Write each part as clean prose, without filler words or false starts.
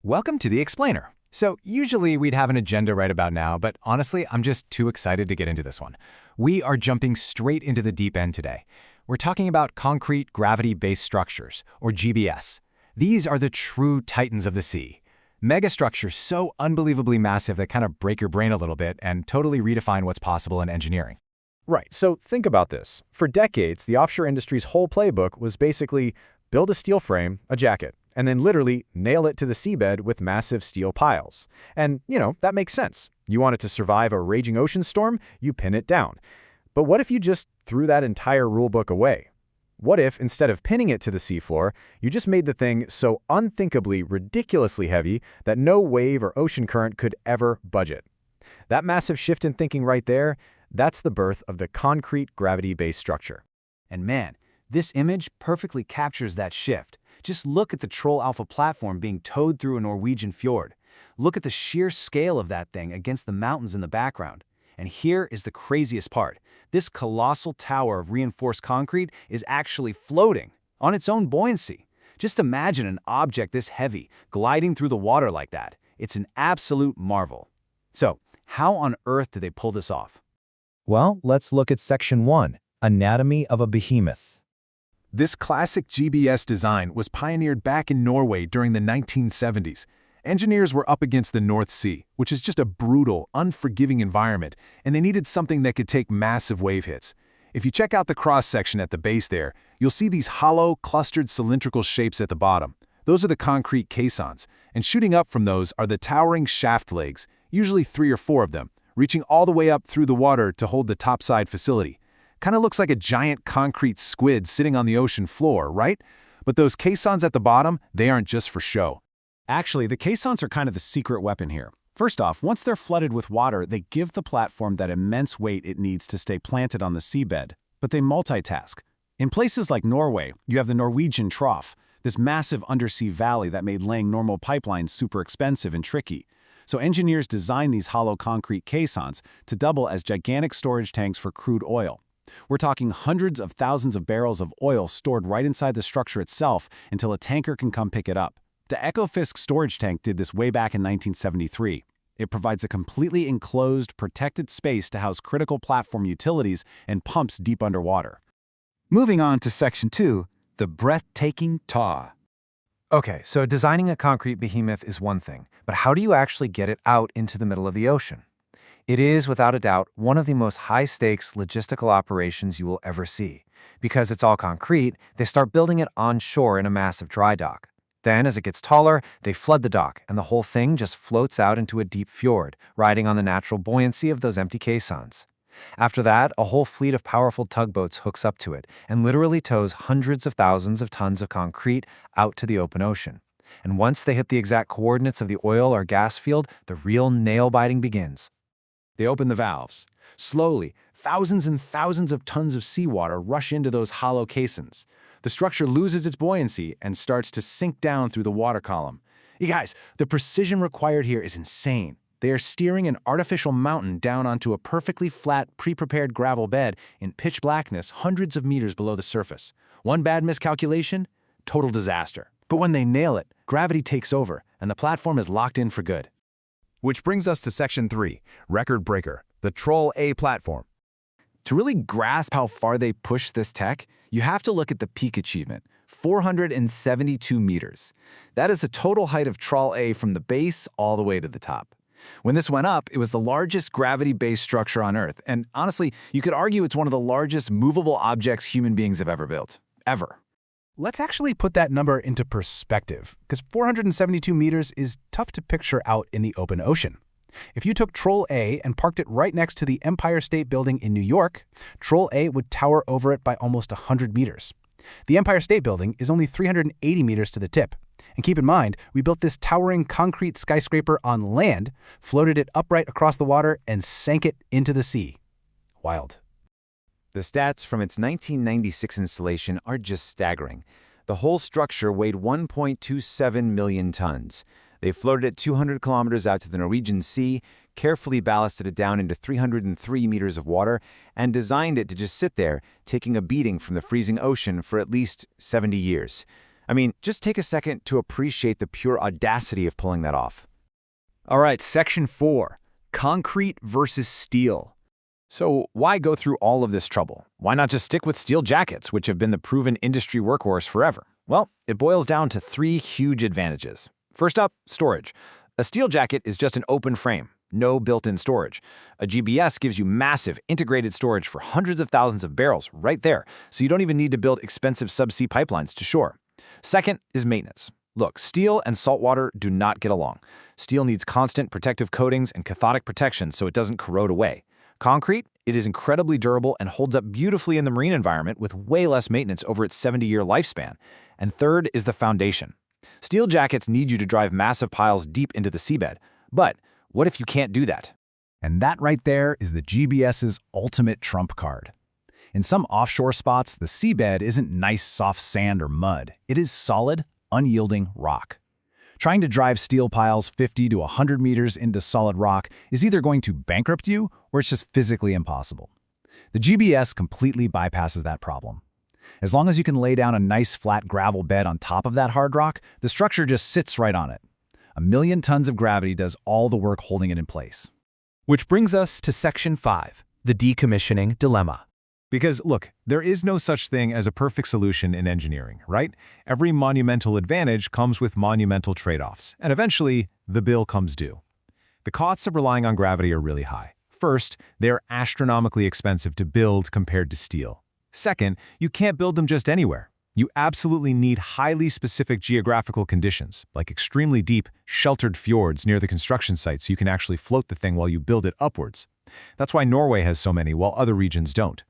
Welcome to the Explainer. So usually we'd have an agenda right about now, but honestly, I'm just too excited to get into this one. We are jumping straight into the deep end today. We're talking about concrete gravity-based structures, or GBS. These are the true titans of the sea. Megastructures so unbelievably massive that kind of break your brain a little bit and totally redefine what's possible in engineering. Right, so think about this. For decades, the offshore industry's whole playbook was basically build a steel frame, a jacket, and then literally nail it to the seabed with massive steel piles. And, that makes sense. You want it to survive a raging ocean storm, you pin it down. But what if you just threw that entire rulebook away? What if, instead of pinning it to the seafloor, you just made the thing so unthinkably, ridiculously heavy that no wave or ocean current could ever budge it? That massive shift in thinking right there, that's the birth of the concrete gravity-based structure. And man, this image perfectly captures that shift. Just look at the Troll Alpha platform being towed through a Norwegian fjord. Look at the sheer scale of that thing against the mountains in the background. And here is the craziest part. This colossal tower of reinforced concrete is actually floating on its own buoyancy. Just imagine an object this heavy gliding through the water like that. It's an absolute marvel. So, how on earth did they pull this off? Well, let's look at Section 1, Anatomy of a Behemoth. This classic GBS design was pioneered back in Norway during the 1970s. Engineers were up against the North Sea, which is just a brutal, unforgiving environment, and they needed something that could take massive wave hits. If you check out the cross-section at the base there, you'll see these hollow, clustered cylindrical shapes at the bottom. Those are the concrete caissons, and shooting up from those are the towering shaft legs, usually 3 or 4 of them, reaching all the way up through the water to hold the topside facility. Kind of looks like a giant concrete squid sitting on the ocean floor, right? But those caissons at the bottom, they aren't just for show. Actually, the caissons are kind of the secret weapon here. First off, once they're flooded with water, they give the platform that immense weight it needs to stay planted on the seabed. But they multitask. In places like Norway, you have the Norwegian Trough, this massive undersea valley that made laying normal pipelines super expensive and tricky. So engineers designed these hollow concrete caissons to double as gigantic storage tanks for crude oil. We're talking hundreds of thousands of barrels of oil stored right inside the structure itself until a tanker can come pick it up. The Ekofisk storage tank did this way back in 1973. It provides a completely enclosed, protected space to house critical platform utilities and pumps deep underwater. Moving on to Section 2, the breathtaking TAW. Okay, so designing a concrete behemoth is one thing, but how do you actually get it out into the middle of the ocean? It is, without a doubt, one of the most high-stakes logistical operations you will ever see. Because it's all concrete, they start building it onshore in a massive dry dock. Then, as it gets taller, they flood the dock, and the whole thing just floats out into a deep fjord, riding on the natural buoyancy of those empty caissons. After that, a whole fleet of powerful tugboats hooks up to it and literally tows hundreds of thousands of tons of concrete out to the open ocean. And once they hit the exact coordinates of the oil or gas field, the real nail-biting begins. They open the valves. Slowly, thousands and thousands of tons of seawater rush into those hollow caissons. The structure loses its buoyancy and starts to sink down through the water column. You guys, the precision required here is insane. They are steering an artificial mountain down onto a perfectly flat, pre-prepared gravel bed in pitch blackness hundreds of meters below the surface. One bad miscalculation, total disaster. But when they nail it, gravity takes over, and the platform is locked in for good. Which brings us to Section 3, Record Breaker, the Troll A platform. To really grasp how far they pushed this tech, you have to look at the peak achievement, 472 meters. That is the total height of Troll A from the base all the way to the top. When this went up, it was the largest gravity-based structure on Earth, and honestly, you could argue it's one of the largest movable objects human beings have ever built. Ever. Let's actually put that number into perspective, because 472 meters is tough to picture out in the open ocean. If you took Troll A and parked it right next to the Empire State Building in New York, Troll A would tower over it by almost 100 meters. The Empire State Building is only 380 meters to the tip. And keep in mind, we built this towering concrete skyscraper on land, floated it upright across the water, and sank it into the sea. Wild. The stats from its 1996 installation are just staggering. The whole structure weighed 1.27 million tons. They floated it 200 kilometers out to the Norwegian Sea, carefully ballasted it down into 303 meters of water, and designed it to just sit there, taking a beating from the freezing ocean for at least 70 years. I mean, just take a second to appreciate the pure audacity of pulling that off. All right, Section 4, concrete versus steel. So why go through all of this trouble? Why not just stick with steel jackets, which have been the proven industry workhorse forever? Well, it boils down to 3 huge advantages. First up, storage. A steel jacket is just an open frame, no built-in storage. A GBS gives you massive integrated storage for hundreds of thousands of barrels right there, so you don't even need to build expensive subsea pipelines to shore. Second is maintenance. Look, steel and saltwater do not get along. Steel needs constant protective coatings and cathodic protection so it doesn't corrode away. Concrete, it is incredibly durable and holds up beautifully in the marine environment with way less maintenance over its 70-year lifespan. And third is the foundation. Steel jackets need you to drive massive piles deep into the seabed. But what if you can't do that? And that right there is the GBS's ultimate trump card. In some offshore spots, the seabed isn't nice soft sand or mud. It is solid, unyielding rock. Trying to drive steel piles 50 to 100 meters into solid rock is either going to bankrupt you or it's just physically impossible. The GBS completely bypasses that problem. As long as you can lay down a nice flat gravel bed on top of that hard rock, the structure just sits right on it. 1,000,000 tons of gravity does all the work holding it in place. Which brings us to Section 5, the decommissioning dilemma. Because, look, there is no such thing as a perfect solution in engineering, right? Every monumental advantage comes with monumental trade-offs, and eventually, the bill comes due. The costs of relying on gravity are really high. First, they're astronomically expensive to build compared to steel. Second, you can't build them just anywhere. You absolutely need highly specific geographical conditions, like extremely deep, sheltered fjords near the construction site so you can actually float the thing while you build it upwards. That's why Norway has so many, while other regions don't.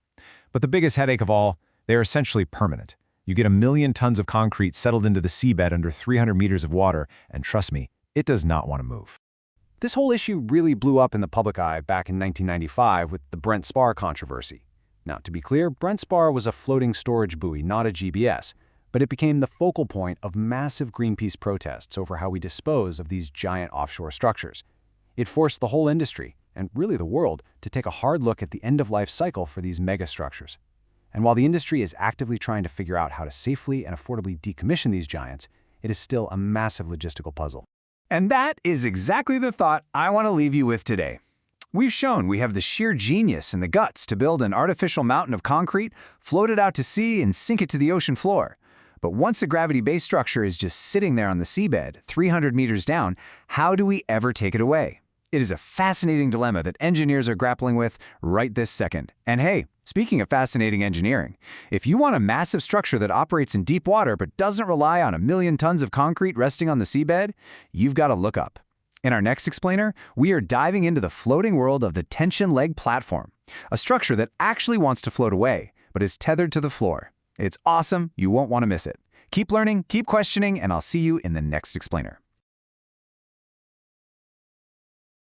But the biggest headache of all, they are essentially permanent. You get 1,000,000 tons of concrete settled into the seabed under 300 meters of water, and trust me, it does not want to move. This whole issue really blew up in the public eye back in 1995 with the Brent Spar controversy. Now, to be clear, Brent Spar was a floating storage buoy, not a GBS, but it became the focal point of massive Greenpeace protests over how we dispose of these giant offshore structures. It forced the whole industry, and really the world, to take a hard look at the end-of-life cycle for these megastructures. And while the industry is actively trying to figure out how to safely and affordably decommission these giants, it is still a massive logistical puzzle. And that is exactly the thought I want to leave you with today. We've shown we have the sheer genius and the guts to build an artificial mountain of concrete, float it out to sea, and sink it to the ocean floor. But once a gravity-based structure is just sitting there on the seabed, 300 meters down, how do we ever take it away? It is a fascinating dilemma that engineers are grappling with right this second. And hey, speaking of fascinating engineering, if you want a massive structure that operates in deep water but doesn't rely on 1,000,000 tons of concrete resting on the seabed, you've got to look up. In our next explainer, we are diving into the floating world of the tension leg platform, a structure that actually wants to float away, but is tethered to the floor. It's awesome, you won't want to miss it. Keep learning, keep questioning, and I'll see you in the next explainer.